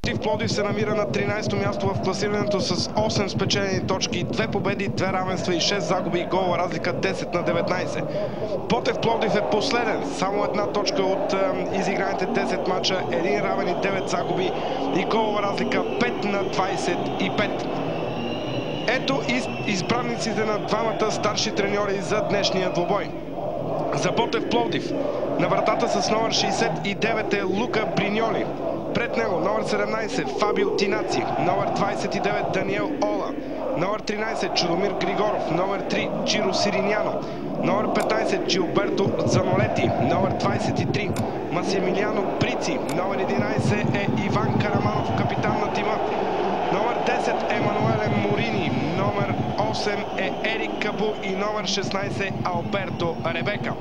Локомотив Пловдив се намира на 13-то място в класирането с 8 спечелени точки, 2 победи, 2 равенства и 6 загуби и голова разлика 10 на 19. Ботев Пловдив е последен, само една точка от изиграните 10 мача, 1 равен и 9 загуби и голова разлика 5 на 25. Ето избранниците на двамата старши треньори за днешния двубой. За Ботев Пловдив на вратата с номер 69 е Лука Бриньоли. Пред него номер 17 Фабио Тинаци, номер 29 Даниел Ола, номер 13 Чудомир Григоров, номер 3 Джиро Сириняно, номер 15 Джилберто Занолети, номер 23 Масимилиано Прици, номер 11 е Иван Караманов, капитан на тима, номер 10 Емануеле Морини, номер 8 е Ерик Кабу и номер 16 Алберто Ребека.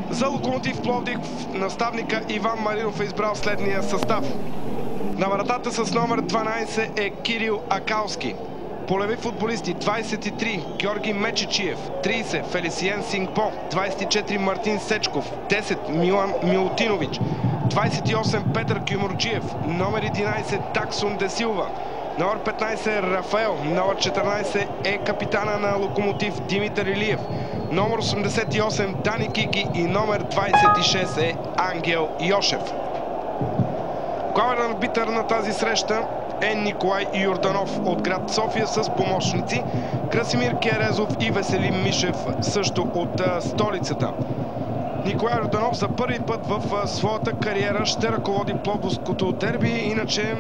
За Локомотив Пловдив наставника Иван Маринов е избрал следния състав. На вратата с номер 12 е Кирил Акалски. Полеви футболисти 23 Георги Мечичиев, 30 Фелисиен Сингпо, 24 Мартин Сечков, 10 Милан Милутинович, 28 Петър Кюмурджиев, номер 11 Таксун Десилва, номер 15 Рафаел, номер 14 е капитана на Локомотив Димитър Илиев, номер 88 Дани Кики и номер 26 е Ангел Йошев. Главен арбитър на тази среща е Николай Йорданов от град София с помощници Красимир Керезов и Веселин Мишев също от столицата. Николай Йорданов за първи път в своята кариера ще ръководи Пловдивското дерби. Иначе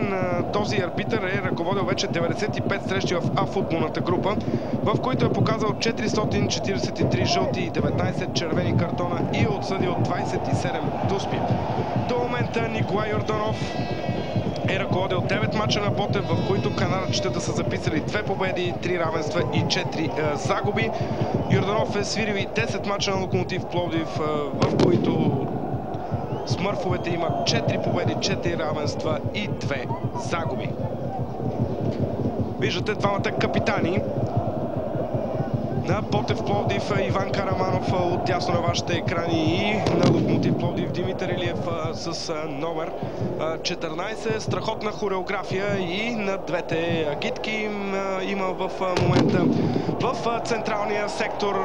този арбитър е ръководил вече 95 срещи в футболната група, в които е показал 443 жълти и 19 червени картона и е отсъдил 27 дуспи. До момента Николай Йорданов е ръководил 9 мача на Ботев, в които канарчетата са записали 2 победи, 3 равенства и 4 загуби. Йорданов е свирил и 10 мача на Локомотив Пловдив, в които смърфовете имат 4 победи, 4 равенства и 2 загуби. Виждате двамата капитани на Ботев Пловдив, Иван Караманов от дясно на вашите екрани, и на Локомотив Пловдив Димитър Илиев с номер 14. Страхотна хореография и на двете агитки има в момента. В централния сектор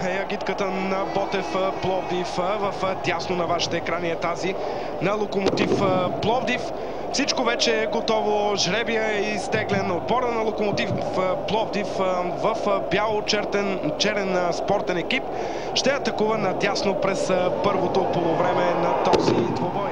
е агитката на Ботев Пловдив, в дясно на вашите екрани е тази на Локомотив Пловдив. Всичко вече е готово, жребия е изтеглен. Отбора на Локомотив Пловдив в бяло-черен спортен екип ще атакува надясно през първото полувреме на този двубой.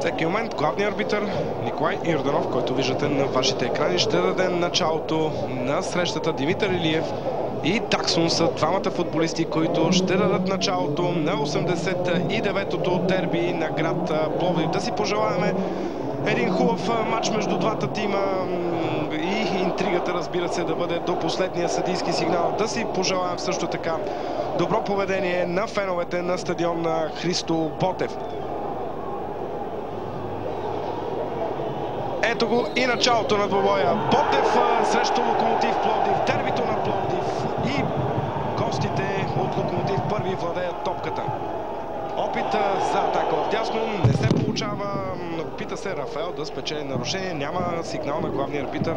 Всеки момент главният арбитър Николай Йорданов, който виждате на вашите екрани, ще даде началото на срещата. Димитър Илиев и Таксун са двамата футболисти, които ще дадат началото на 89-то дерби на град Пловдив. Да си пожелаваме един хубав матч между двата тима и интригата, разбира се, да бъде до последния съдийски сигнал. Да си пожелаем също така добро поведение на феновете на стадион Христо Ботев. Ето го и началото на двубоя. Ботев срещу Локомотив Пловдив. Дербито на Пловдив и гостите от Локомотив първи владеят топката. Опит за атака вдясно не се получава. Опита се Рафаел да спечели нарушение. Няма сигнал на главния арбитър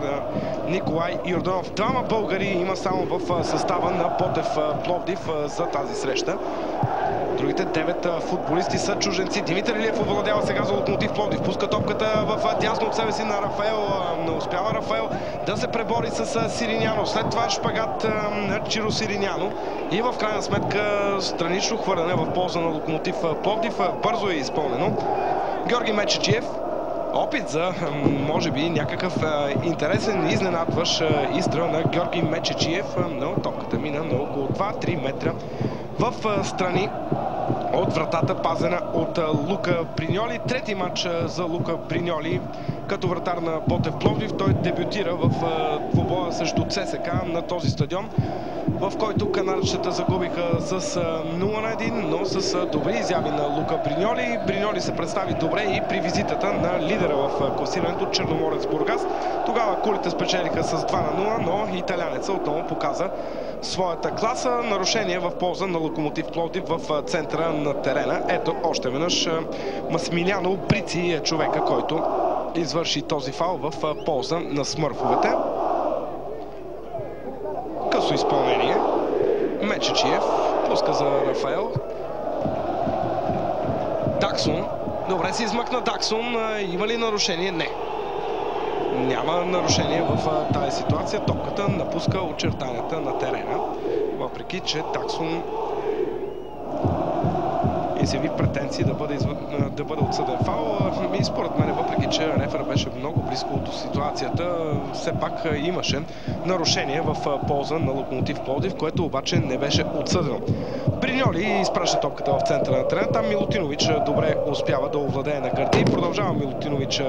Николай Йорданов. Двама българи има само в състава на Ботев Пловдив за тази среща. Другите 9 футболисти са чужденци. Димитър Илиев овладява сега за Локомотив Пловдив. Пуска топката в дясно от себе си на Рафаел. Не успява Рафаел да се пребори с Сириняно. След това шпагат на Чиро Сириняно. И в крайна сметка странично хвърляне в полза на Локомотив Пловдив. Бързо е изпълнено. Георги Мечичиев. Опит за, може би, някакъв интересен, изненадващ изстрел на Георги Мечичиев. Но топката мина на около 2-3 метра в страни от вратата, пазена от Лука Бриньоли. Трети матч за Лука Бриньоли като вратар на Ботев Пловдив. Той дебютира в двубоя срещу ЦСКА на този стадион, в който канарчета загубиха с 0-1, но с добри изяви на Лука Бриньоли. Бриньоли се представи добре и при визитата на лидера в класирането Черноморец Бургас. Тогава кулите спечелиха с 2-0, но италянеца отново показа своята класа. Нарушение в полза на Локомотив Пловдив в центъра на терена. Ето още веднъж Масмиляно Брици е човека, който извърши този фаул в полза на смърфовете. Късо изпълнение. Мечечиев пуска за Рафаел. Даксон. Добре се измъкна Даксон. Има ли нарушение? Не. Няма нарушение в тази ситуация. Топката напуска очертанията на терена. Въпреки че Даксон изяви претенции да бъде отсъден фаул. И според мен, въпреки че рефер беше много близко от ситуацията, все пак имаше нарушение в полза на Локомотив Пловдив, което обаче не беше отсъдено. Бриньоли изпраща топката в центъра на терена. Там Милутинович добре успява да овладее на гърди. Продължава Милутинович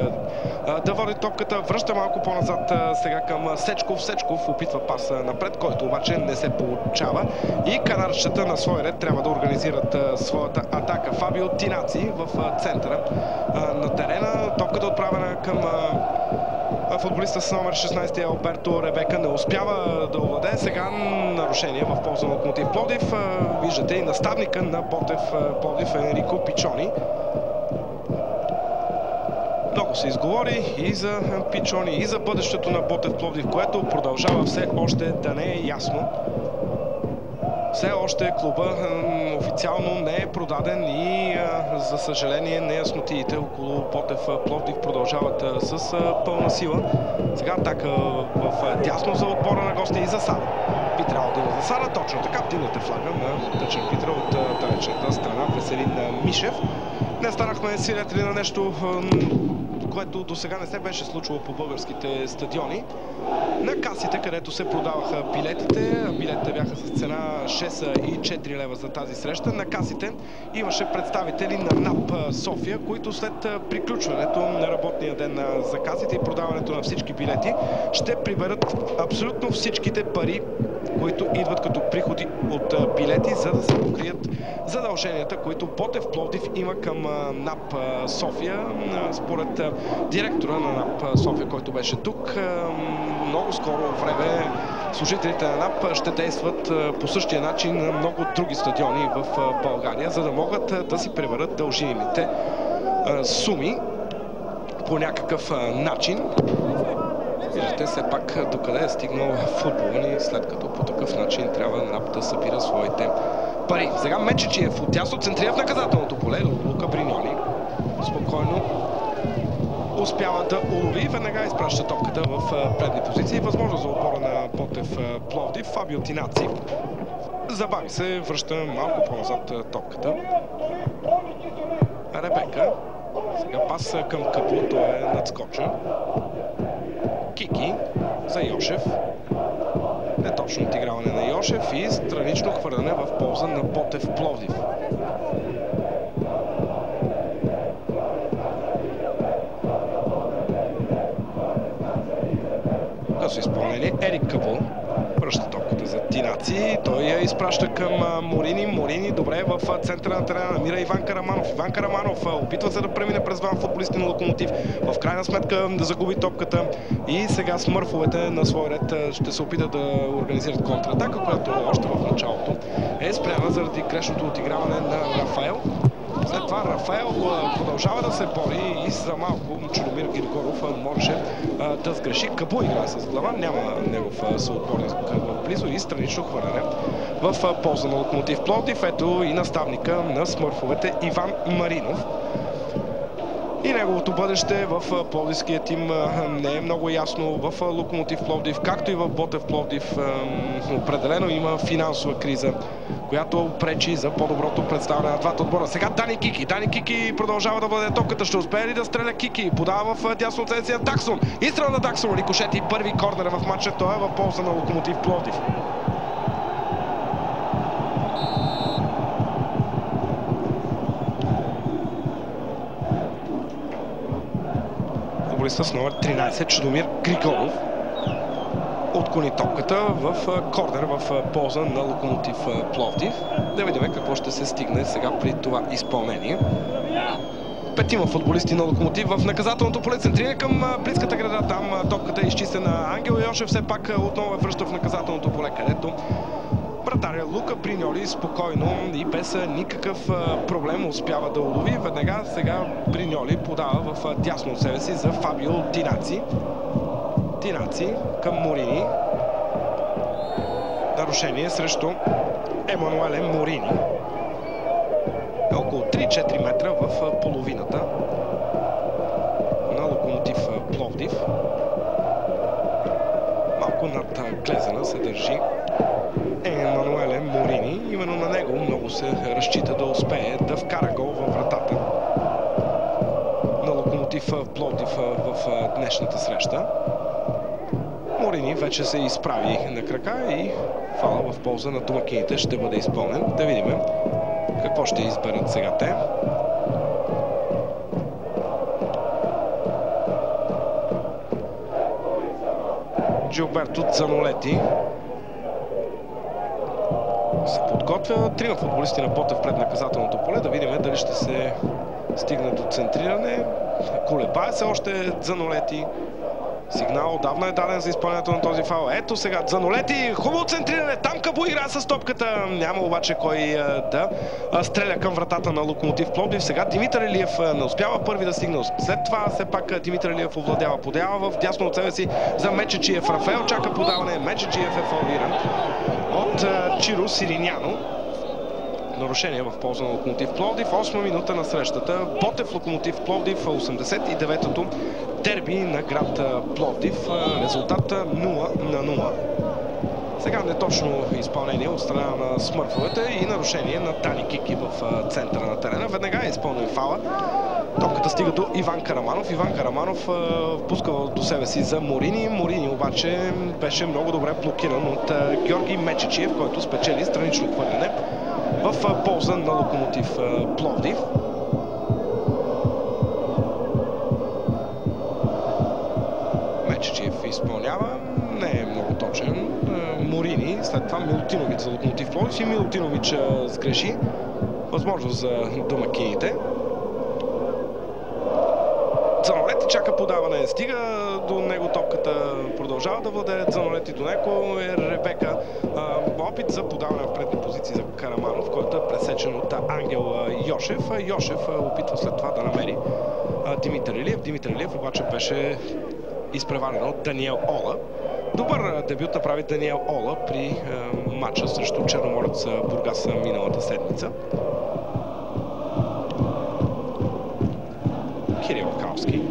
да води топката. Връща малко по-назад сега към Сечков. Сечков опитва пас напред, който обаче не се получава. И канарчета на свой ред трябва да организират своята атака. Фабио Тинаци в центъра на терена. Топката отправена към футболиста с номер 16 Алберто Ребека. Не успява да овладее. Сега нарушение в полза на Локомотив Пловдив. Виждате и наставника на Ботев Пловдив Енрико Пичони. Много се изговори и за Пичони, и за бъдещето на Ботев Пловдив, което продължава все още да не е ясно. Все още клуба официално не е продаден и за съжаление неяснотиите около Ботев Пловдив продължават с пълна сила. Сега атака в дясно за отбора на гостя и засада. Би трябвало да има засада. Точно така. Дигнете флага на Тъчен Питра от далечната страна. Веселин Мишев. Не станахме свидетели на нещо, което до сега не се беше случило по българските стадиони. На касите, където се продаваха билетите, билетите бяха с цена 6 и 4 лева за тази среща. На касите имаше представители на НАП София, които след приключването на работния ден за касите и продаването на всички билети ще приберат абсолютно всичките пари, които идват като приходи от билети, за да се покрият задълженията, които Ботев Пловдив има към НАП София. Според директора на НАП София, който беше тук, много скоро време служителите на НАП ще действат по същия начин на много други стадиони в България, за да могат да си приберат дължимите суми по някакъв начин. Виждате все пак докъде е стигнал футбола ни, след като по такъв начин трябва НАП да събира своите пари. Сега Мечечиев отдясно центрира в наказателното поле. Лука Бриньоли спокойно успява да улови и веднага изпраща топката в предни позиции. Възможно за отбора на Ботев Пловдив. Фабио Тинаци забави се, връща малко по-назад топката. Ребека. Сега пас към Капу, той е надскоча. Кики за Йошев. Неточно отиграване на Йошев и странично хвърляне в полза на Ботев Пловдив. Късо изпълнение. Ерик Капу връща топката за Тинаци. Той я изпраща към Морини. Морини добре в центъра на терена намира Иван Караманов. Иван Караманов опитва се да премине през двама футболисти на Локомотив. В крайна сметка да загуби топката и сега смърфовете на свой ред ще се опитат да организират контратака, която още в началото е спряна заради грешното отиграване на Рафаел. След това Рафаел продължава да се бори и за малко Чудомир Григоров можеше да сгреши. Капу играе с глава, няма негов съотборник близо и странично хвърляне в полза на Локомотив Пловдив. Ето и наставника на смърфовете Иван Маринов. И неговото бъдеще в пловдивския тим не е много ясно. В Локомотив Пловдив, както и в Ботев Пловдив, определено има финансова криза, която пречи за по-доброто представяне на двата отбора. Сега Дани Кики. Дани Кики продължава да владее топката. Ще успее ли да стреля Кики? Подава в дясно ценция Даксон. Изстрел на Даксон. Рикошет и първи корнер в матча. Той е в полза на Локомотив Пловдив. футболиста с номер 13 Чудомир Григоров отклони топката в корнер в полза на Локомотив Пловдив. Да видим какво ще се стигне сега при това изпълнение. Петима футболисти на Локомотив в наказателното поле, центриране към близката града. Там топката е изчистена. Ангел Йошев все пак отново е връща в наказателното поле, където вратаря Лука Бриньоли спокойно и без никакъв проблем успява да улови. Веднага сега Бриньоли подава в дясно от себе си за Фабио Тинаци. Тинаци към Морини. Нарушение срещу Емануеле Морини. Около 3-4 метра в половината на Локомотив Пловдив. Малко над Глезена се държи Емануеле Морини. Именно на него много се разчита да успее да вкара гол във вратата на Локомотив Пловдив в днешната среща. Морини вече се изправи на крака и фала в полза на домакините ще бъде изпълнен. Да видим какво ще изберат сега те. Джилберто Дзанолети се подготвя. Трима футболисти на Ботев пред наказателното поле. Да видим дали ще се стигне до центриране. Колебае се още Дзанолети. Сигнал отдавна е даден за изпълнението на този фаул. Ето сега Дзанолети, хубаво центриране, там Кабу игра с топката. Няма обаче кой да стреля към вратата на Локомотив Пловдив. Сега Димитър Илиев не успява първи да стигне. След това все пак Димитър Илиев овладява. Подява в дясно от себе си за Мечечиев. Рафаел чака подаване. Мечечиев е фаулиран от Чиро Сириняно. Нарушение в полза на Локомотив Пловдив. 8 минута на срещата. Ботев Локомотив Пловдив, 89-то дерби на град Пловдив. Резултата 0-0. Сега неточно изпълнение от страна на смърфовете и нарушение на Дани Кики в центъра на терена. Веднага е изпълнен фала. Топката стига до Иван Караманов. Иван Караманов пуска до себе си за Морини. Морини обаче беше много добре блокиран от Георги Мечечиев, който спечели странично хвърляне в полза на Локомотив Пловдив. Мечечиев изпълнява. Не е много точен. Морини, след това Милутинович за Локомотив Пловдив и Милутинович сгреши. Възможност за домакините. Дзанолети чака подаване. Стига до него топката. Продължава да владее Дзанолети до него. Ребека. Опит за подаване в предни позиции за Караманов, който е пресечен от Ангел Йошев. Йошев опитва след това да намери Димитър Илиев. Димитър Илиев обаче беше изпреварен от Даниел Ола. Добър дебют направи Даниел Ола при матча срещу Черноморец Бургас миналата седмица. Кирил Акалски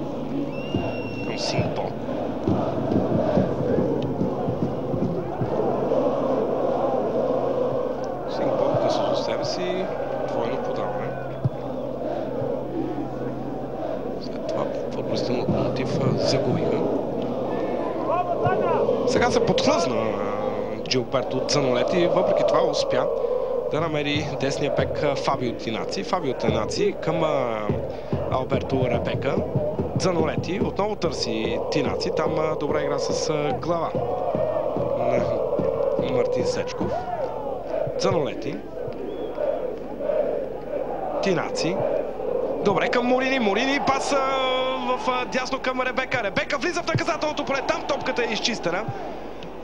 към Сингпо. Сингпо късо до себе си, двойно подаване. След това футболистите на Локомотив загубиха. Сега се подхлъзна Джилберто Дзанолети, въпреки това успя да намери десния бек Фабио Тинаци. Фабио Тинаци към Алберто Ребека. Дзанолети отново търси Тинаци. Там добра игра с глава на Мартин Сечков. Дзанолети. Тинаци. Добре към Морини. Морини пас в дясно към Ребека. Ребека влиза в наказателното поле. Там топката е изчистена.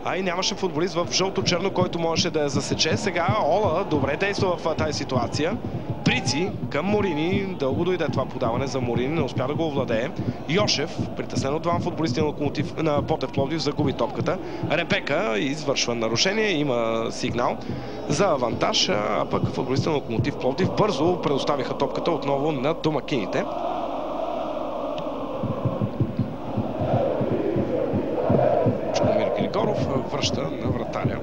А и нямаше футболист в жълто-черно, който можеше да я засече. Сега Ола добре действа в тази ситуация. Прици към Морини. Дълго дойде това подаване за Морини. Не успя да го овладее. Йошев, притеснен от двама футболисти на Ботев Пловдив, загуби топката. Ребека извършва нарушение. Има сигнал за авантаж. А пък футболистите на Локомотив Пловдив бързо предоставиха топката отново на домакините. Чудомир Григоров връща на вратаря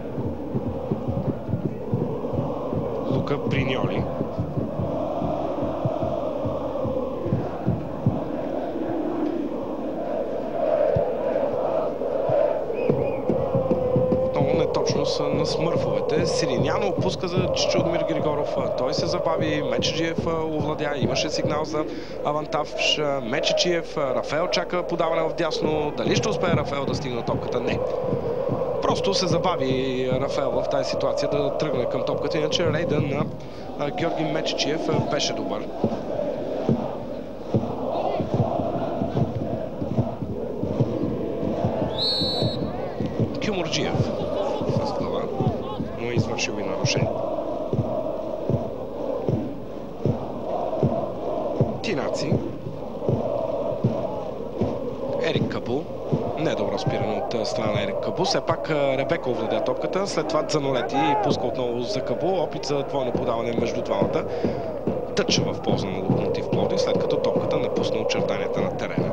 Лука Бриньоли. неточност на смърфовете. Сириняно опуска за Чичудмир Григоров. Той се забави. Мечеджиев овладя. Имаше сигнал за авантаж. Мечеджиев. Рафаел чака подаване в дясно. Дали ще успее Рафаел да стигне топката? Не. Просто се забави Рафаел в тази ситуация да тръгне към топката. Иначе рейда на Георги Мечеджиев беше добър. Кюмурджиев с глава, но е извършил и нарушение. Тинаци. Ерик Кабул. Недобро спиране от страна на Ерик Кабул. Все пак Ребека овладя топката. След това Дзанолети пуска отново за Кабул. Опит за двойно подаване между двамата. Тъч в полза на Локомотив Пловдив, след като топката напусна очертанията на терена.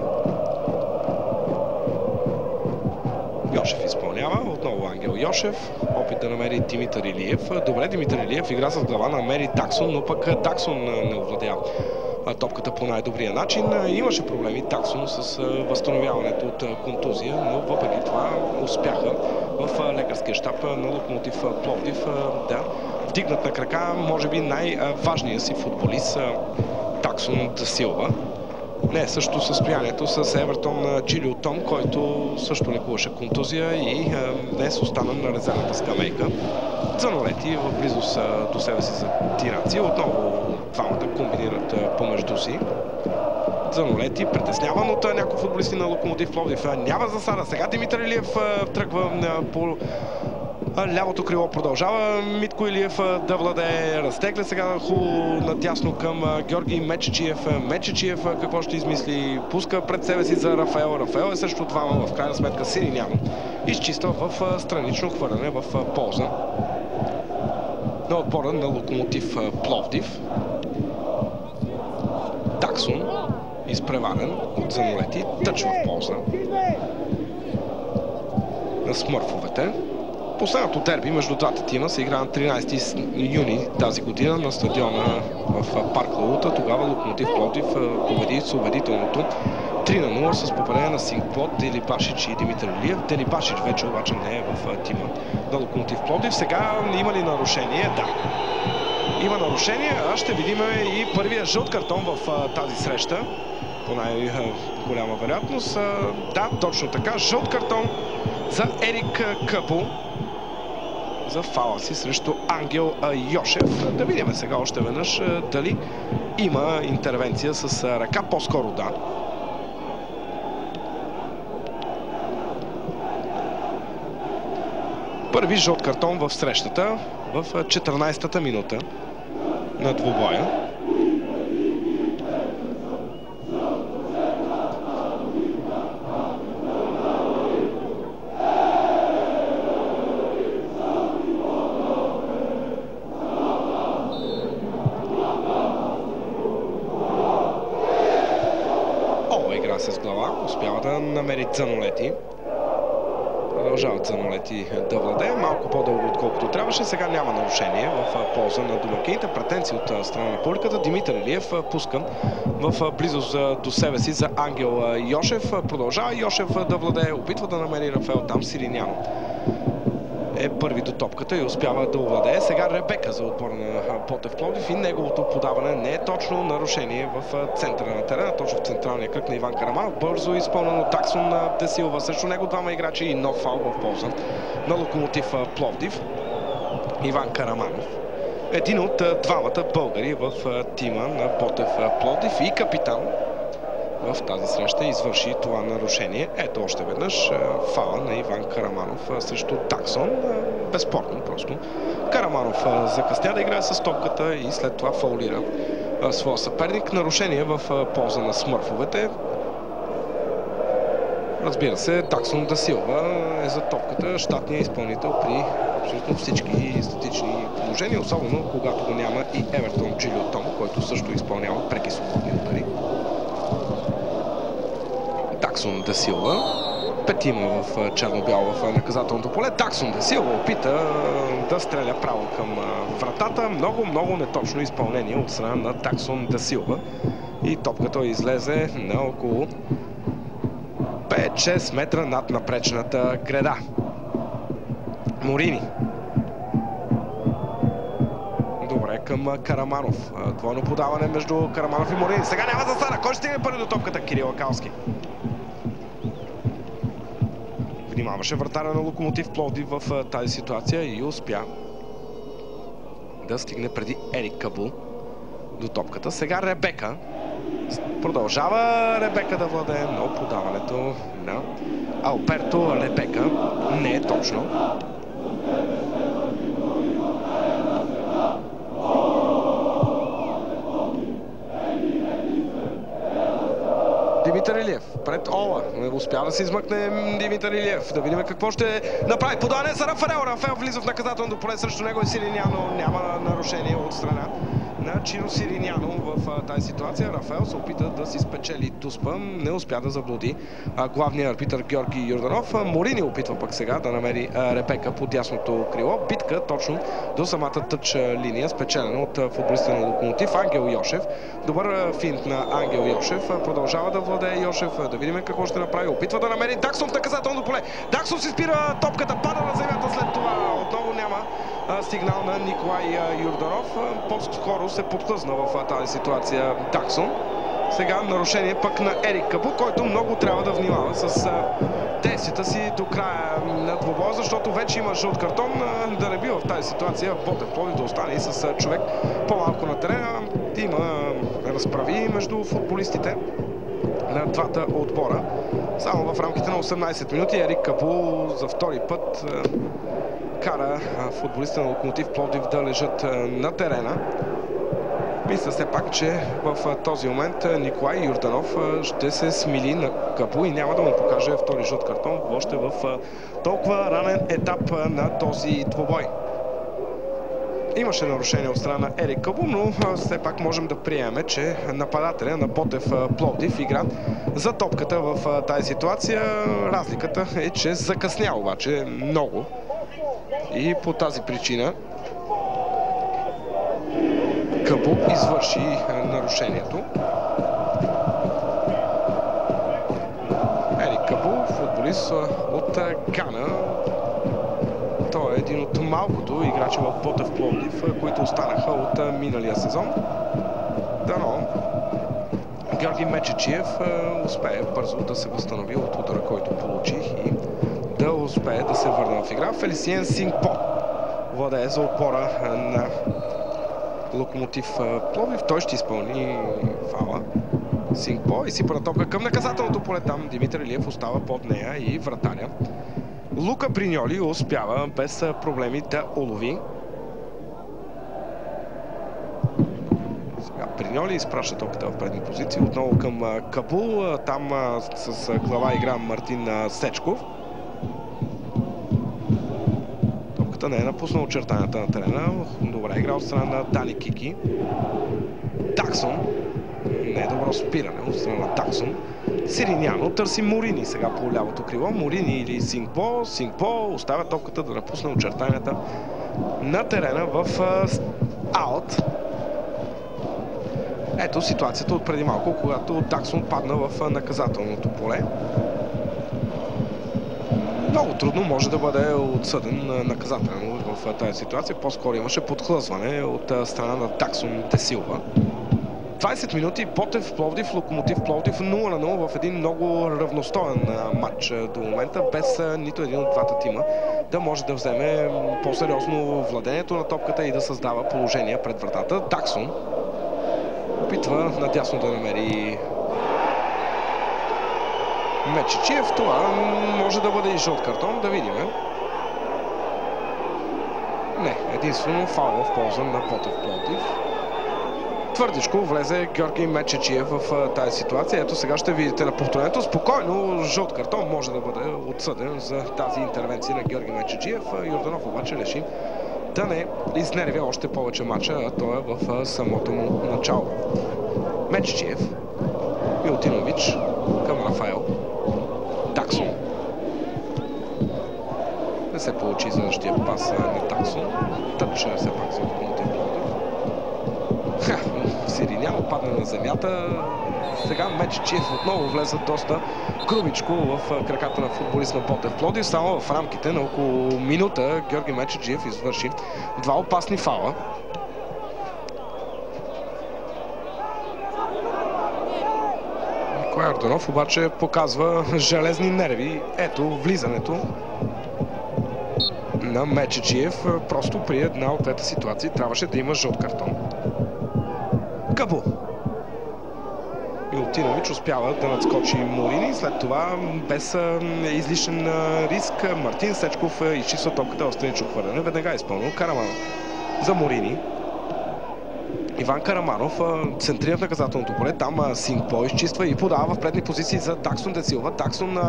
Йошев изпълнява. Отново Ангел Йошев. Опит да намери Димитър Илиев. Добре, Димитър Илиев игра с глава, намери Таксон, но пък Таксон не овладя топката по най-добрия начин. Имаше проблеми Таксон с възстановяването от контузия, но въпреки това успяха в лекарския щаб на Локомотив Пловдив да вдигнат на крака, може би, най-важния си футболист Таксон да Силва. Не е също състоянието с Евертон Джилио Том, който също лекуваше контузия и днес остана на резервната скамейка. Дзанолети в близост до себе си за Тинаци. Отново двамата комбинират помежду си. Дзанолети притесняван от някои футболисти на Локомотив Пловдив. Няма засада. Сега Димитър Илиев тръгва по лявото крило, продължава Митко Илиев да владее. Разтегля сега надясно към Георги Мечеджиев. Мечеджиев какво ще измисли? Пуска пред себе си за Рафаел. Рафаел е също двама. В крайна сметка Сириняно изчиства в странично хвърляне в полза на отбора на Локомотив Пловдив. Таксон изпреварен от Дзанолети. Тъч в полза на смърфовете. Последното дерби между двата тима се игра на 13 юни тази година на стадиона в Парк Лаута. Тогава Локомотив Пловдив победи с убедителното 3-0 с попадение на Синкплот, Делибашич и Димитър Илиев. Делибашич вече обаче не е в тима на Локомотив Пловдив. Сега има ли нарушение? Да. Има нарушение, а ще видим и първия жълт картон в тази среща. По най-голяма вероятност. Да, точно така. Жълт картон за Ерик Къпо за фаула си срещу Ангел Йошев. Да видим сега още веднъж дали има интервенция с ръка. По-скоро да. Първи жълт картон в срещата в 14-та минута на двубоя. С глава успява да намери Дзанолети. Продължават Дзанолети да владее малко по-дълго отколкото трябваше. Сега няма нарушение в полза на домакините. Претенции от страна на публиката. Димитър Илиев пускан в близост до себе си за Ангел Йошев. Продължава Йошев да владее. Опитва да намери Рафаел там. Сириняно е първи до топката и успява да овладее. Сега Ребека за отбора на Ботев Пловдив и неговото подаване не е точно нарушение в центъра на терена, точно в централния кръг на Иван Караманов. Бързо изпълнено Таксон де Силва. Срещу него двама играчи и нов фаул в полза на Локомотив Пловдив. Иван Караманов. Един от двамата българи в тима на Ботев Пловдив и капитан в тази среща извърши това нарушение. Ето още веднъж фаула на Иван Караманов срещу Таксон. Безспорно просто. Караманов закъсня да играе с топката и след това фаулира своя съперник. Нарушение в полза на смърфовете. Разбира се, Таксон де Силва е за топката щатния изпълнител при абсолютно всички статични положения, особено когато го няма и Евертон Джилио Том, който също изпълнява преки свободни удари. Таксон де Силва. Петима в черно-бяло в наказателното поле. Таксон де Силва опита да стреля право към вратата. Много неточно изпълнение от страна на Таксон де Силва. И топката излезе на около 5-6 метра над напречната греда. Морини. Добре, към Караманов. Двойно подаване между Караманов и Морини. Сега няма засада. Кой ще стигне първи до топката? Кирил Акалски. Внимаваше вратаря на Локомотив Пловдив в тази ситуация и успя да стигне преди Ерик Кабул до топката. Сега Ребека. Продължава Ребека да владее, но подаването на Алберто Ребека не е точно. Димитър Илиев пред Ола. Успя да се измъкне Димитър Илиев. Да видим какво ще направи. Подаване за Рафаел. Рафаел влиза в наказателното поле. Срещу него е Сириняно. Няма нарушение от страна на Чино Сириняно в тази ситуация. Рафаел се опита да си спечели Туспа. Не успя да заблуди главният арбитър Георги Юрданов. Морини опитва пък сега да намери Ребека под дясното крило. Битка точно до самата тъч линия, спечелена от футболиста на Локомотив Ангел Йошев. Добър финт на Ангел Йошев. Продължава да владее Йошев. Да видим какво ще направи. Опитва да намери Даксон в наказателното поле. Даксон си спира топката, пада на земята след това. Отново няма сигнал на Николай Юрданов. По-скоро се подхлъзна в тази ситуация Даксон. Сега нарушение пък на Ерик Кабул, който много трябва да внимава с действията си до края на двобоя, защото вече има жълт картон. Да не би в тази ситуация Ботев Пловдив да остане и с човек по-малко на терена. Има разправи между футболистите на двата отбора. Само в рамките на 18 минути Ерик Кабул за втори път кара футболистите на Локомотив Пловдив да лежат на терена. Мисля все пак, че в този момент Николай Юрданов ще се смили на Кабул и няма да му покаже втори жълт картон още в толкова ранен етап на този двубой. Имаше нарушение от страна на Ерик Кабул, но все пак можем да приемем, че нападателя на Ботев Пловдив игра за топката в тази ситуация. Разликата е, че закъсня обаче много и по тази причина Кабул извърши нарушението. Ерик Кабул, футболист от Гана. Той е един от малкото играчи в Ботев Пловдив, които останаха от миналия сезон. Дано Георги Мечичиев успее бързо да се възстанови от удара, който получих и да успее да се върне в игра. Фелисиен Сингпо владее за опора на Локомотив Пловдив. Той ще изпълни фала. Сингпо изсипа топка към наказателното поле. Там Димитър Илиев остава под нея и вратаря Лука Бриньоли успява без проблеми да улови. Сега Бриньоли изпраща топката в предни позиции. Отново към Кабул. Там с глава игра Мартин Сечков. Топката не е напуснал очертанията на терена. Добра игра от страна на Дани Кики. Даксон. Не е добро спиране от страна на Даксон. Сириняно търси Морини сега по лявото крило. Морини или Сингпо. Сингпо оставя топката да напусне очертанията на терена в аут. Ето ситуацията от преди малко, когато Даксон падна в наказателното поле. Много трудно може да бъде отсъден наказателно в тази ситуация. По-скоро имаше подхлъзване от страна на Даксон Тесилва. 20 минути Ботев Пловдив, Локомотив Пловдив 0-0 в един много равностоен матч до момента, без нито един от двата тима да може да вземе по-сериозно владението на топката и да създава положение пред вратата. Даксон опитва надясно да намери Мечичиев. Това може да бъде и жълт картон, да видим. Не, единствено фаул в полза на Ботев Пловдив. Твърдичко влезе Георги Мечичиев в тази ситуация. Ето сега ще видите на повторението. Спокойно жълт картон може да бъде отсъден за тази интервенция на Георги Мечичиев. Юрданов обаче реши да не изнервя още повече матча, а той е в самото му начало. Мечичиев, Милтинович към Рафаел. Даксон. Не се получи следващия пас на Даксон. Тъч все пак за Локомотив Пловдив. Сириняно падна на земята. Сега Мечичиев отново влезе доста грубичко в краката на футболист на Ботев Пловдив. Само в рамките на около минута Георги Мечичиев извърши два опасни фаула. Николай Йорданов обаче показва железни нерви. Ето влизането на Мечичиев. Просто при една от двете ситуации трябваше да има жълт картон. Кабу. Милутинович успява да надскочи Морини. След това без излишен риск Мартин Сечков изчиства топката в странично хвърляне. Веднага изпълнил Караманов за Морини. Иван Караманов центрира в наказателното поле. Там Сингпо изчиства и подава в предни позиции за Даксон де Силва. Даксон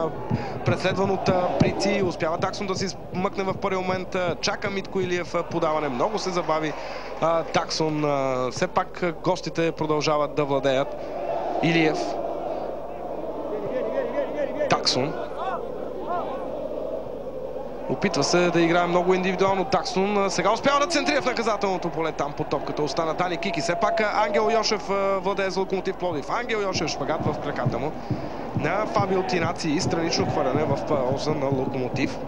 преследван от Брици. Успява Даксон да се измъкне в първи момент. Чака Митко Илиев подаване. Много се забави Даксон. Все пак гостите продължават да владеят. Илиев. Даксон. Опитва се да играе много индивидуално Даксон. Сега успява да центрира в наказателното поле. Там под топката остана Дани Кики. Все пак Ангел Йошев владее за Локомотив Пловдив. Ангел Йошев шпагат в краката му на Фабио Тинаци и странично хвърляне в полза на Локомотив.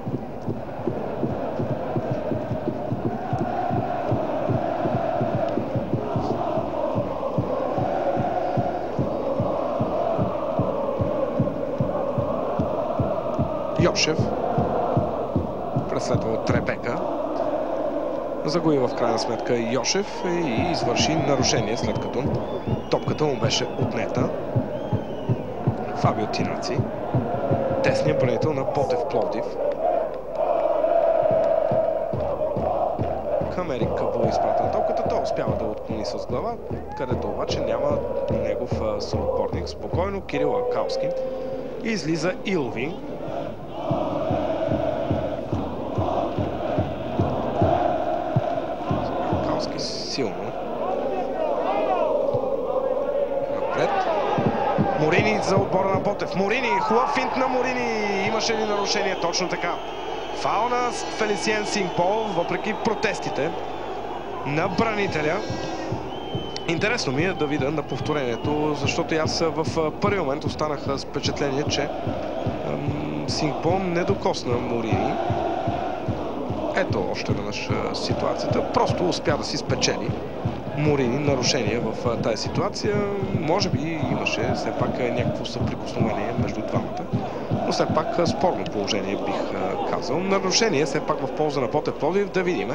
Йошев преследва от Ребека. Загуби в крайна сметка Йошев и извърши нарушение, след като топката му беше отнета. Фабио Тинаци, десният бранител на Ботев Пловдив. Към Ерик Кабу изпрата на топката. Той успява да отклони с глава, където обаче няма негов съотборник. Спокойно Кирил Акалски. Излиза Илви. Силно. Напред. Морини за отбора на Ботев. Морини, хубав финт на Морини. Имаше ли нарушение? Точно така. Фаул на Фелисиен Сингпо, въпреки протестите на бранителя. Интересно ми е да видя на повторението, защото аз в първи момент останах с впечатление, че Сингпо не докосна Морини. Ето още веднъж ситуацията. Просто успя да си спечели Морини нарушение в тази ситуация. Може би имаше все пак някакво съприкосновение между двамата. Но все пак спорно положение, бих казал. Нарушение все пак в полза на Ботев Пловдив. Да видим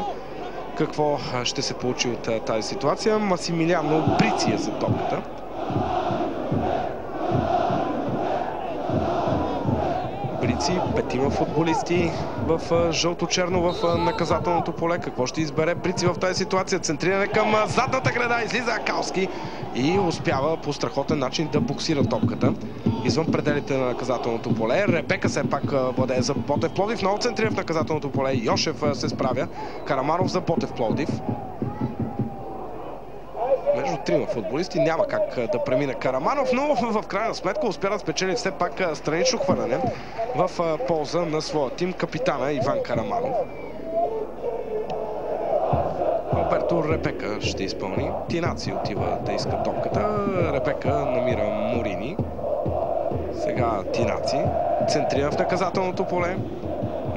какво ще се получи от тази ситуация. Масимилиано Брици е за топката. Петима футболисти в жълто-черно в наказателното поле. Какво ще избере Брици в тази ситуация? Центриране към задната града. Излиза Акалски и успява по страхотен начин да буксира топката извън пределите на наказателното поле. Ребека все пак владее за Ботев Пловдив. Много центрира в наказателното поле. Йошев се справя. Караманов за Ботев Пловдив. Между трима футболисти няма как да премине Караманов, но в крайна сметка успя да спечели все пак странично хвърляне в полза на своя тим, капитана Иван Караманов. Алберто Ребека ще изпълни. Тинаци отива да иска топката. Ребека намира Морини. Сега Тинаци центрира в наказателното поле.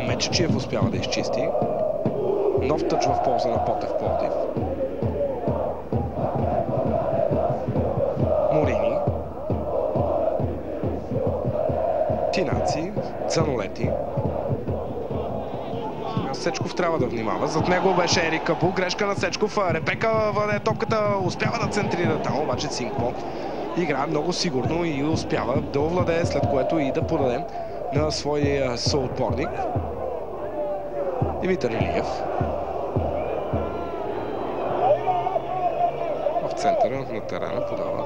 Мечичиев успява да изчисти. Нов тъч в полза на Ботев Пловдив. Морини. Тинаци. Занолети. Сечков трябва да внимава. Зад него беше Ерик Кабу. Грешка на Сечков. Ребека владее топката. Успява да центрира там. Обаче Сингпо играе много сигурно и успява да овладее, след което и да подаде на своя съотборник Димитър Илиев. В центъра на терена подава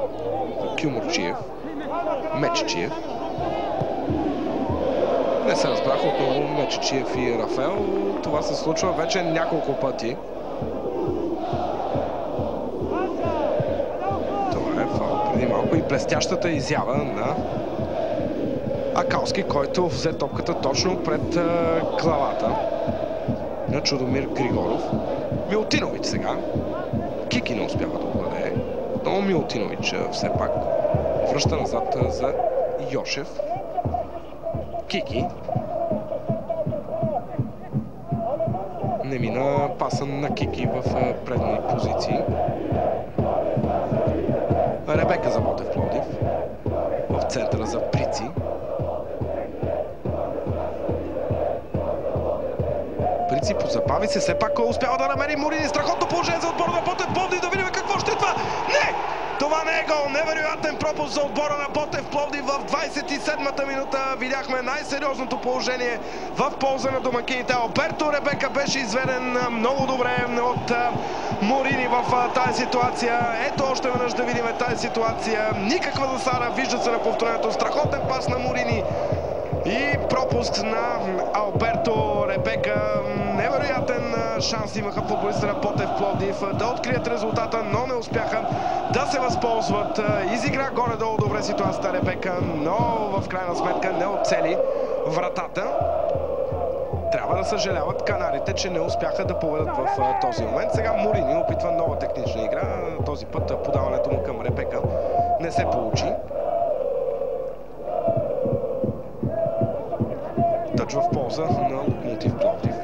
Кюмурчиев. Мечичиев. Не се разбраха отново Мечичиев и Рафаел. Това се случва вече няколко пъти. Това е фаул преди малко и блестящата изява на Акалски, който взе топката точно пред главата на Чудомир Григоров. Милутинович сега. Кики не успява да овладее. Но Милутинович все пак Връща назад за Йошев. Кики. Не мина паса на Кики в предни позиции. Ребека за Ботев Пловдив. В центъра за Прици. Прици позабави се, все пак успява да намери Морини. Страхотно положение за отбора на Ботев Пловдив. Да видим какво ще е това. Не! Това не е гол. Невероятен пропуск за отбора на Ботев Пловдив. В 27-та минута видяхме най-сериозното положение в полза на домакините. Алберто Ребека беше изведен много добре от Морини в тази ситуация. Ето още веднъж да видим тази ситуация. Никаква засада. Вижда се на повторението. Страхотен пас на Морини. И пропуск на Алберто Ребека. Невероятен шанс имаха футболистите на Ботев Пловдив да открият резултата, но не успяха да се възползват. Изигра горе-долу добре ситуацията Ребека, но в крайна сметка не оцели вратата. Трябва да съжаляват канарите, че не успяха да поведат в този момент. Сега Морини опитва нова технична игра. Този път подаването му към Ребека не се получи. Тъч в полза на Локомотив Пловдив.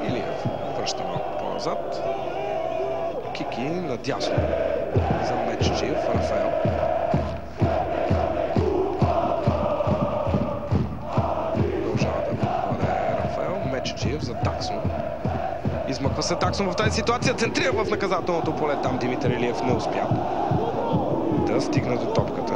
Илиев връща малко по-назад. Кики надясно за Мечеджиев. Рафаел. Продължава да владее Рафаел. Мечеджиев за Таксон. Измъква се Таксон в тази ситуация. Центрира в наказателното поле. Там Димитър Илиев не успя да стигне до топката.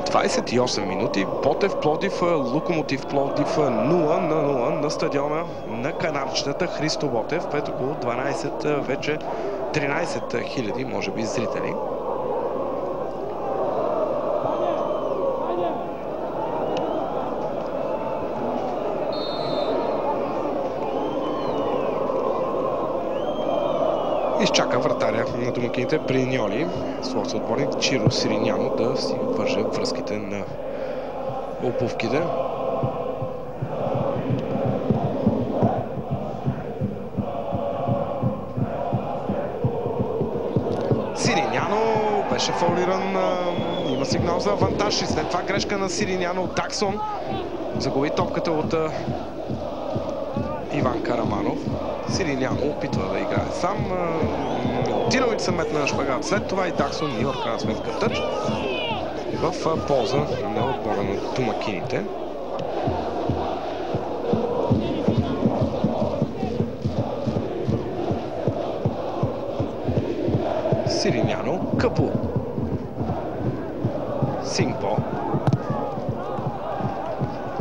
Двадесет и 8 минути. Ботев Пловдив, Локомотив Пловдив 0-0 на стадиона на канарчетата Христо Ботев. Пред около 12, вече 13 хиляди, може би, зрители. Изчака вратаря на домакините Бриньоли, своят отборник Чиро Сириняно да си върже връзките на обувките. Сириняно беше фаулиран, има сигнал за авантаж и след това грешка на Сириняно от Таксон. Загуби топката от Иван Караманов. Сириняно опитва да играе сам. Милутинович се метна на шпагат. След това и Таксон има в крайна сметка тъч в полза на отбора на домакините. Сириняно, Капу, Сингпо.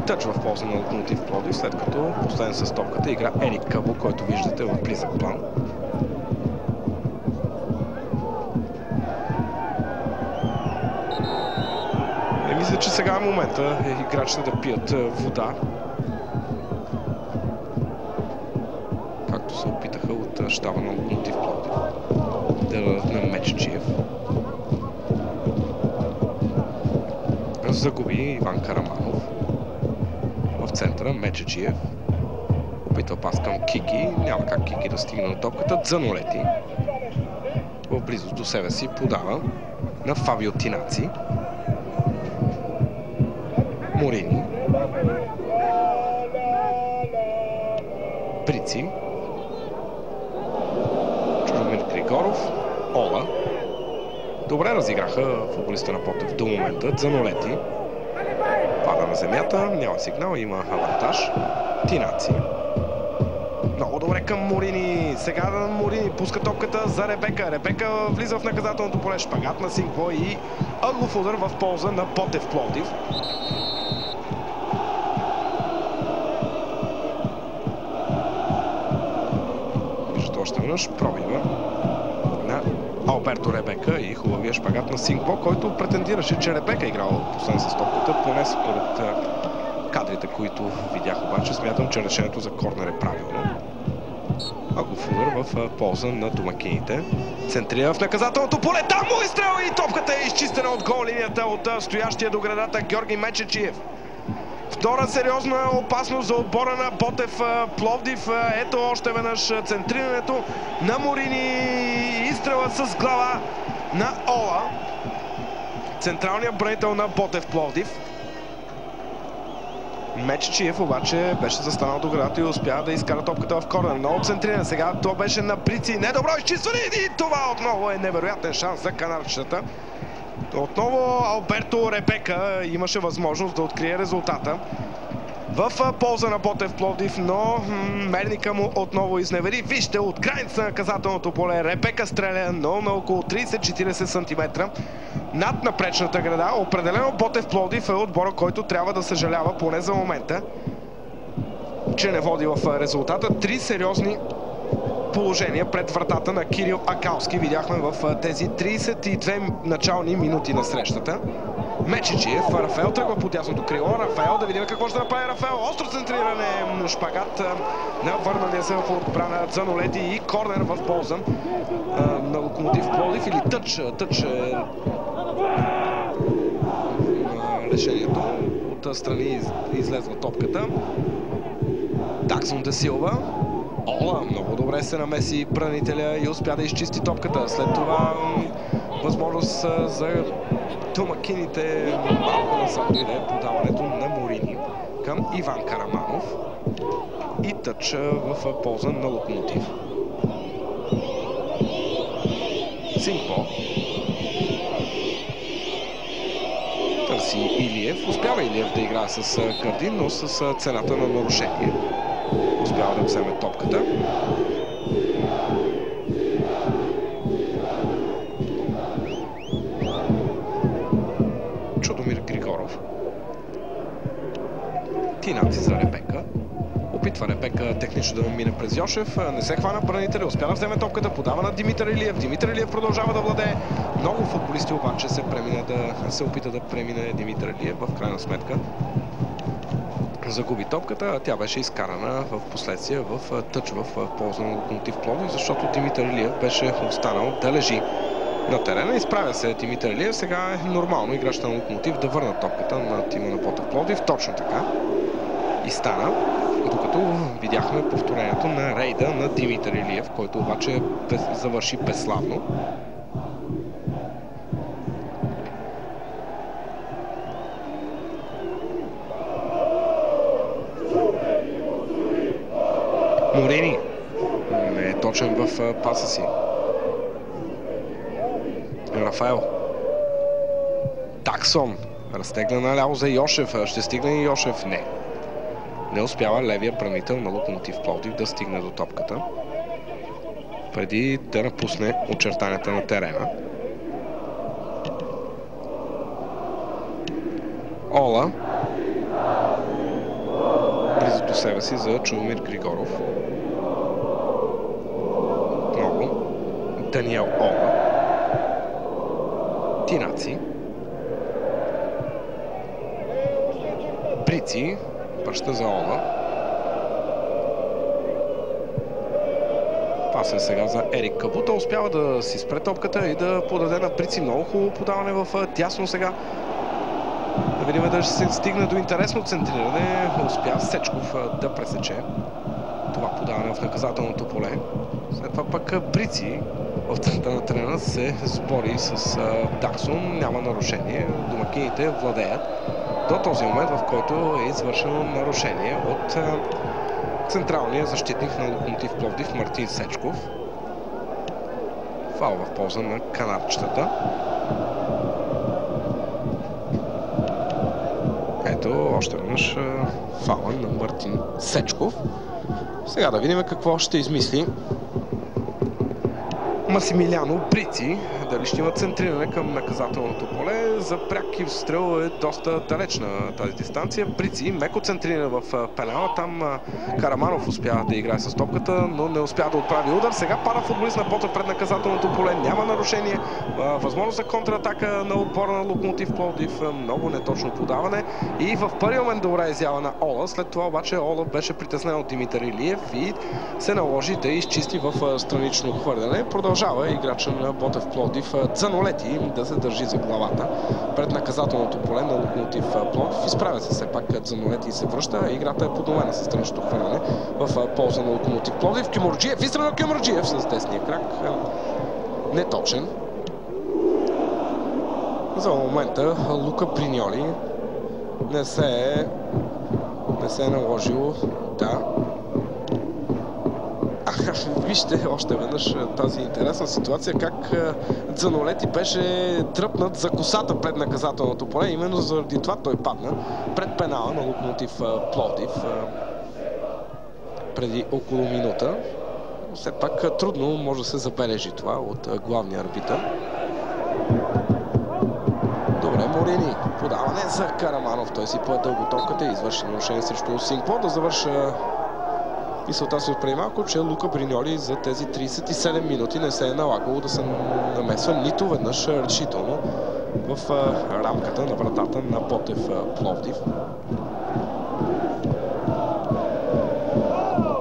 Тъч в полза на Локомотив Пловдив, след като последен с топката игра Ерик Кабо, който виждате в близък план. Мисля, че сега е момента играчите да пият вода. Както се опитаха от щаба на Локомотив Пловдив да дадат на Мечеджиев. Загуби Иван Караманов. В центъра Мечеджиев. Опитва пас към Кики. Няма как Кики да стигне до топката. Дзанолети. В близост до себе си подава на Фабио Тинаци. Морини. Прици. Чужомир Григоров. Ола. Добре разиграха футболиста на Ботев до момента. Дзанолети. Пада на земята. Няма сигнал. Има авантаж. Тинаци. Много добре към Морини. Сега Морини пуска топката за Ребека. Ребека влиза в наказателното поле. Шпагат на Сингпо и ъглов удар в полза на Ботев Пловдив. Виждате още веднъж пробива на Алберто Ребека и хубавия шпагат на Сингпо, който претендираше, че Ребека играл последен с топката, поне според кадрите, които видях, обаче смятам, че решението за корнер е правилно. Ъгов удар в полза на домакините. Центрира в наказателното поле. Там му изстрел и топката е изчистена от гол линията от стоящия до градата Георги Мечечиев. Втора сериозна опасност за отбора на Ботев Пловдив. Ето още веднъж центрирането на Морини. Изстрела с глава на Ола. Централният бранител на Ботев Пловдив. Мечечиев обаче беше застанал до градата и успя да изкара топката в корнер. Много центриран. Сега то беше на Прици. Недобро изчистване и това отново е невероятен шанс за канарчетата. Отново Алберто Ребека имаше възможност да открие резултата в полза на Ботев Пловдив, но мерника му отново изневери. Вижте, от граница на наказателното поле Ребека стреля, но на около 30-40 см над напречната града. Определено Ботев Пловдив е отбора, който трябва да съжалява, поне за момента, че не води в резултата. Три сериозни положение пред вратата на Кирил Акалски. Видяхме в тези 32 начални минути на срещата. Мечечиев, Рафаел тръгва по дясното крило. Рафаел, да видим какво ще направи Рафаел. Остро центриране, шпагат на върналия се в отбрана Дзанолети и корнер в полза на Локомотив Пловдив, или тъч решението. От страни излезва топката. Даксон де Силва. Ола много добре се намеси бранителя и успя да изчисти топката. След това възможност за домакините малко насам дойде подаването на Морини към Иван Караманов и тъч в полза на Локомотив. Цинко търси Илиев. Успява Илиев да играе с Кардин, но с цената на нарушение. Успява да вземе топката. Чудомир Григоров. Тинаци за Ребека. Опитва Ребека технично да мине през Йошев. Не се хвана бранителя. Успя да вземе топката. Подава на Димитър Илиев. Димитър Илиев продължава да владее. Много футболисти обаче се опита да премине Димитър Илиев. В крайна сметка загуби топката. Тя беше изкарана в последствие в тъч в полза на Локомотив Пловдив, защото Димитър Илиев беше останал да лежи на терена. Изправя се Димитър Илиев. Сега е нормално играчите на Локомотив да върнат топката на тима на Ботев Пловдив. Точно така и стана, докато видяхме повторението на рейда на Димитър Илиев, който обаче завърши безславно. Морини не е точен в паса си. Рафаел. Даксон разтегна наляво за Йошев. Ще стигне и Йошев? Не. Не успява левия бранител на Локомотив Пловдив да стигне до топката преди да напусне очертанията на терена. Ола близо до себе си за Чудомир Григоров. Отново Даниел Ола. Тинаци. Прици връща за Ола. Пас е сега за Ерик Кабута. Успява да си спре топката и да подаде на Прици. Много хубаво подаване в дясно сега. Да видим дали ще се стигне до интересно центриране. Успя Сечков да пресече това подаване в наказателното поле. След това пък Прици в центъра на терена се сбори с Даксон. Няма нарушение. Домакините владеят до този момент, в който е извършено нарушение от централния защитник на Локомотив Пловдив Мартин Сечков. Фаул в полза на канарчетата. Ето още веднъж фаула на Мартин Сечков. Сега да видим какво ще измисли Масимилиано Прици. Дали ще има центриране към наказателното поле. За пряк изстрел е доста далеч на тази дистанция. Брици меко центрира в пенала. Там Караманов успя да играе с топката, но не успя да отправи удар. Сега пада футболист на Ботев пред наказателното поле. Няма нарушение. Възможност за контратака на отбора на Локомотив Пловдив. Много неточно подаване. И в първи момент добра изява на Ола. След това обаче Ола беше притеснен от Димитър Илиев и се наложи да изчисти в странично хвърляне. Продължава играча на Ботев Пловдив Дзанолети да се държи за главата пред наказателното поле на Локомотив Пловдив. Изправя се все пак Дзанолети и се връща. Играта е подновена с страничното хвърляне в полза на Локомотив Пловдив. Кюмюрджиев, изстрел на Кюмюрджиев с десния крак. Неточен. За момента Лука Бриньоли не се е наложил да... Вижте още веднъж тази интересна ситуация, как Дзанолети беше тръпнат за косата пред наказателното поле. Именно заради това той падна пред пенала на Локомотив Пловдив преди около минута. Все пак трудно може да се забележи това от главния арбитър. Добре, Морини. Подаване за Караманов. Той си пое дълготопката и извърши нарушение срещу Сингпо. Да завърша мисълта си от преди малко, че Лука Бриньоли за тези 37 минути не се е налагало да се намесва нито веднъж решително в рамката на вратата на Ботев Пловдив.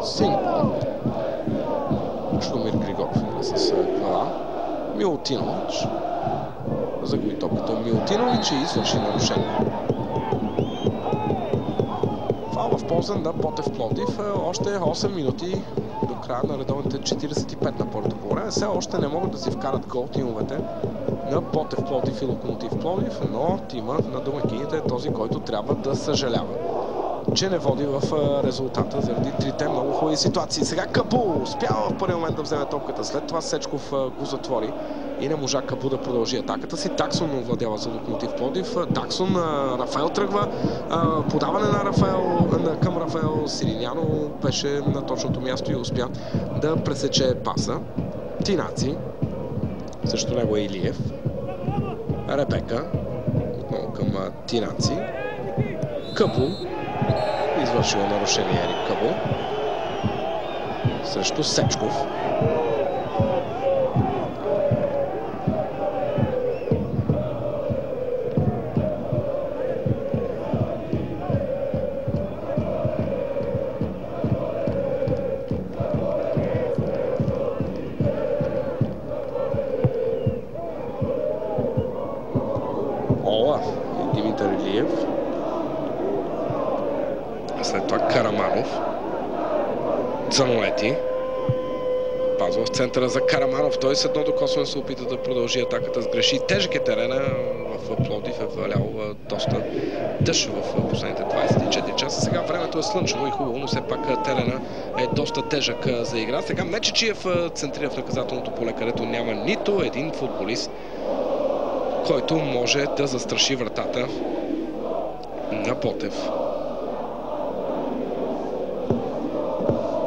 Сингпо. Шлумир Григоров с глава. Милутинович. Загуби топката Милутинович и извърши нарушение. В полза на Ботев Пловдив. Още 8 минути до края на редовните 45 на първото по време. Все още не могат да си вкарат гол тимовете на Ботев Пловдив и Локомотив Пловдив, но тима на домакините е този, който трябва да съжалява, че не води в резултата заради трите много хубави ситуации. Сега Кабу успява в първи момент да вземе топката. След това Сечков го затвори и не можа Кабу да продължи атаката си. Таксон овладява за Локомотив Пловдив. Таксон, Рафаел тръгва. Подаване на към Рафаел. Сириняно беше на точното място и успя да пресече паса. Тинаци. Също него е Илиев. Ребека. Отново към Тинаци. Кабу. Извършил нарушение Ерик Кабу срещу Сечков. Ола и Димитър Илиев. След това Караманов. Дзанолети. Пазва в центъра за Караманов. Той с едно докосване се опита да продължи атаката. Сгреши. Тежък е терена. В Пловдив е валял доста дъжд в последните 24 часа. Сега времето е слънчево и хубаво, но все пак терена е доста тежък за игра. Сега Мечичиев центрира в наказателното поле, където няма нито един футболист, който може да застраши вратата на Ботев.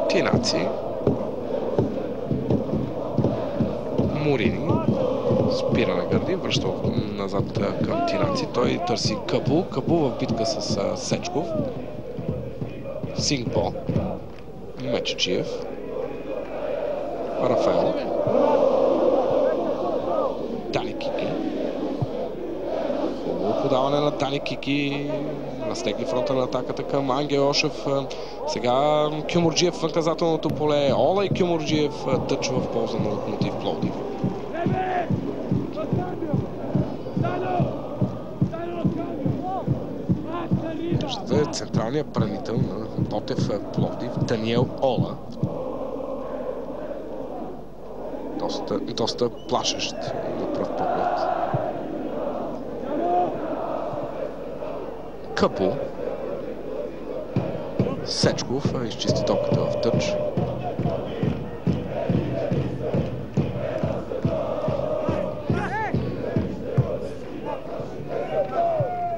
Тинаци. Морини. Спира на гърди, връща назад към Тинаци. Той търси Кабу. Кабу в битка с Сечков. Сингпо. Мечичиев. Рафаел. Дани Кики. Хубаво подаване на Дани Кики. Разтегли фронта на атаката към Ангел Ошев. Сега Кюмюрджиев в наказателното поле. Ола и Кюмюрджиев тъч в полза на Локомотив Пловдив. Ще е централният бранител на Ботев Пловдив Даниел Ола. Доста плашещ на пръв поглед. Кабу. Сечков изчисти топката в тъч.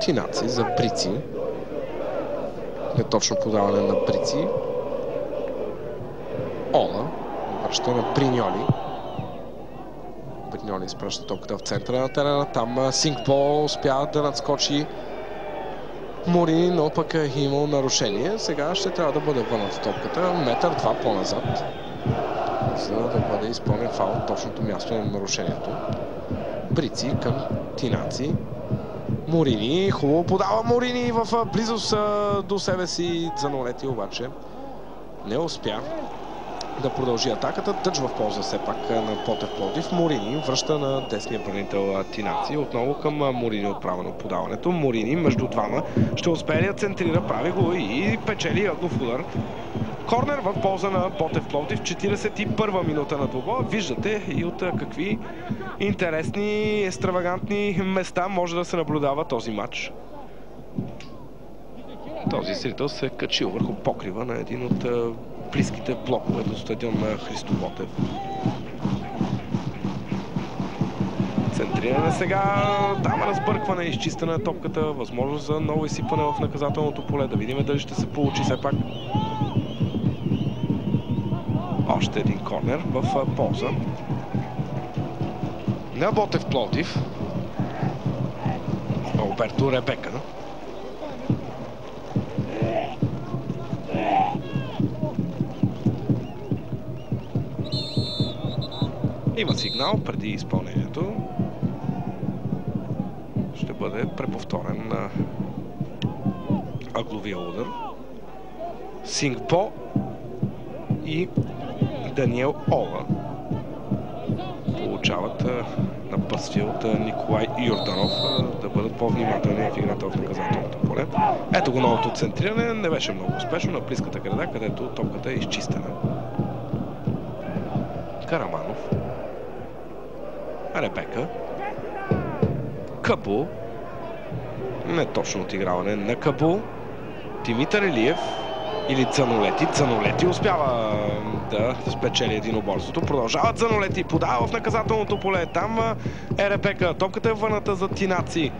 Тинаци за Брици. Неточно подаване на Брици. Ола. Връща на Бриньоли. Петньоли изпраща топката в центъра на терена. Там Сингпо успя да надскочи Морини, но пък е имал нарушение. Сега ще трябва да бъде върната топката метър-два по-назад, за да бъде изпълнен фаул от точното място на нарушението. Брици към Тинаци. Морини, хубаво подава Морини в близост до себе си. Занолети обаче не успя да продължи атаката. Тъч в полза все пак на Ботев Пловдив. Морини връща на десния бранител Тинаци. Отново към Морини отправено подаването. Морини между двама ще успее да центрира, прави го и печели ъглов удар. Корнер в полза на Ботев Пловдив. 41-а минута на двубоя. Виждате и от какви интересни, екстравагантни места може да се наблюдава този матч. Този зрител се е качил върху покрива на един от близките блокове до стадион на Христо Ботев. Центриране сега, там разбъркване, изчистена топката, възможност за ново изсипване в наказателното поле. Да видим дали ще се получи все пак. Още един корнер в полза на Ботев Пловдив. Алберто Ребека. Има сигнал преди изпълнението. Ще бъде преповторен на ъгловия удар. Сингпо и Даниел Ола получават напътствие от Николай Юрданов да бъдат по-внимателни в играта в наказателното поле. Ето го новото центриране. Не беше много успешно на близката града, където топката е изчистена. Караманов. Ребека. Кабу. Неточно отиграване на Кабу. Димитър Илиев или Занолети. Занолети успява да спечели единоборството. Продължават Занолети. Подава в наказателното поле. Там е Ребека. Топката е върната за Тинаци.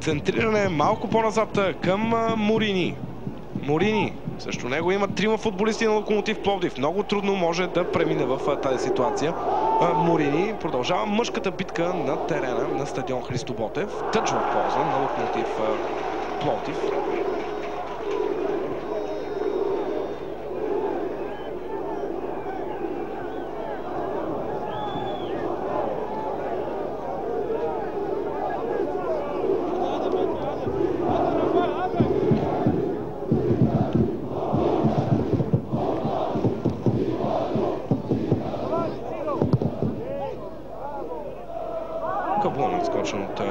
Центриране малко по-назад към Морини. Морини. Също него има трима футболисти на Локомотив Пловдив. Много трудно може да премине в тази ситуация. Морини продължава мъжката битка на терена на стадион Христо Ботев. Тъч в полза на Локомотив Пловдив.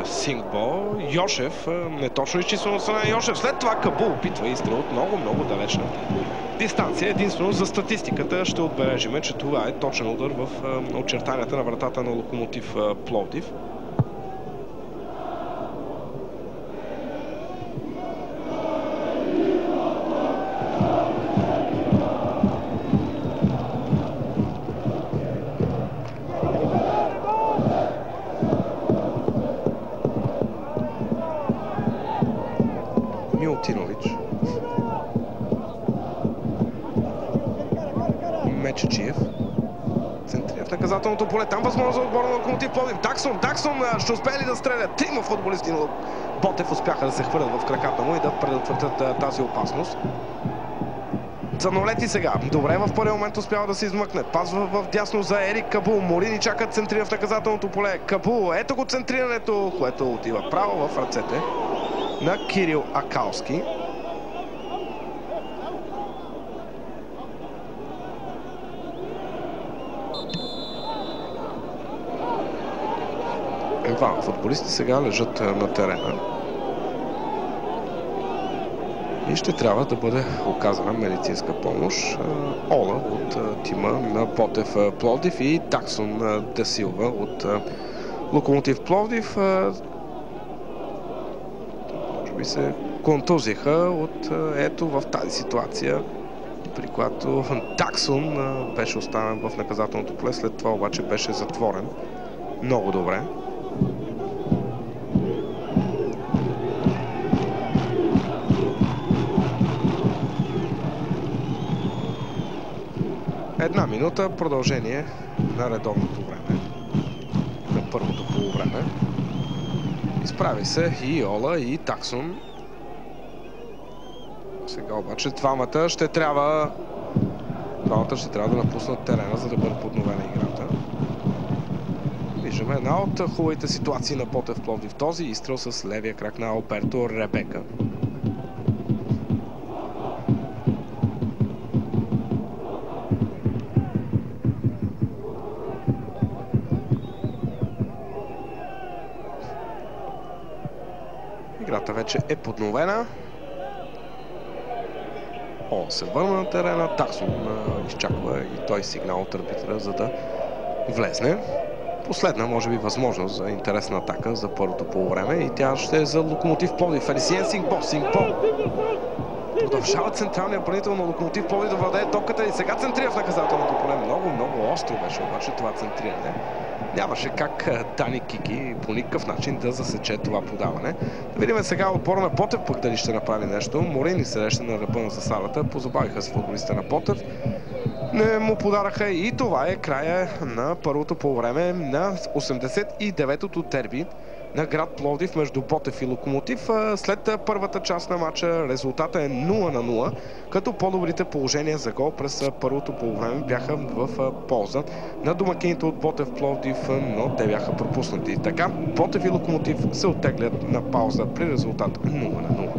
Сингбо. Йошев. Неточно изчислено от страна Йошев. След това Кабу опитва изстрел от много далечна дистанция. Единствено за статистиката ще отбележим, че това е точен удар в очертанията на вратата на Локомотив Пловдив. Мечечиев. Центрира в наказателното поле. Там възможност за отбора на Локомотив Пловдив. Даксон ще успее ли да стреля? Трима футболисти на Ботев успяха да се хвърлят в краката му и да предотвратят тази опасност. Занолети сега. Добре, в първия момент успява да се измъкне. Пазва в дясно за Ерик Кабу. Морини чака центрира в наказателното поле. Кабу. Ето го центрирането, което отива право в ръцете на Кирил Акалски. Двама футболисти сега лежат на терена и ще трябва да бъде оказана медицинска помощ. Ола от тима на Ботев Пловдив и Даксон Дасилва от Локомотив Пловдив. Може би се контузиха от ето в тази ситуация, при която Даксон беше останен в наказателното поле, след това обаче беше затворен много добре. Една минута продължение на редовното време. първото полувреме. Изправи се и Ола, и Таксон. Сега обаче двамата ще трябва да напуснат терена, за да бъде подновена играта. Виждаме една от хубавите ситуации на Ботев Пловдив. Този изстрел с левия крак на Алберто Ребека. Играта вече е подновена. Се върна на терена. Таксон изчаква и той сигнал от арбитъра, за да влезне. Последна, може би, възможност за интересна атака за първото полувреме и тя ще е за Локомотив Пловдив. Елисиен Сингбо продължава централния отбранител на Локомотив Пловдив да владее топката и сега центрира в наказателното поле. Много остро беше обаче това центриране. Нямаше как Дани Кики по никакъв начин да засече това подаване. Да видим сега отбора на Ботев пък дали ще направи нещо. Морини среща на ръба на засадата. Позабавиха се футболиста на Ботев. Не му подараха и това е края на първото полувреме на 89-то дерби на град Пловдив между Ботев и Локомотив. След първата част на матча резултата е 0-0, като по-добрите положения за гол през първото полувреме бяха в полза на домакините от Ботев Пловдив, но те бяха пропуснати. Така Ботев и Локомотив се оттеглят на пауза при резултат 0-0.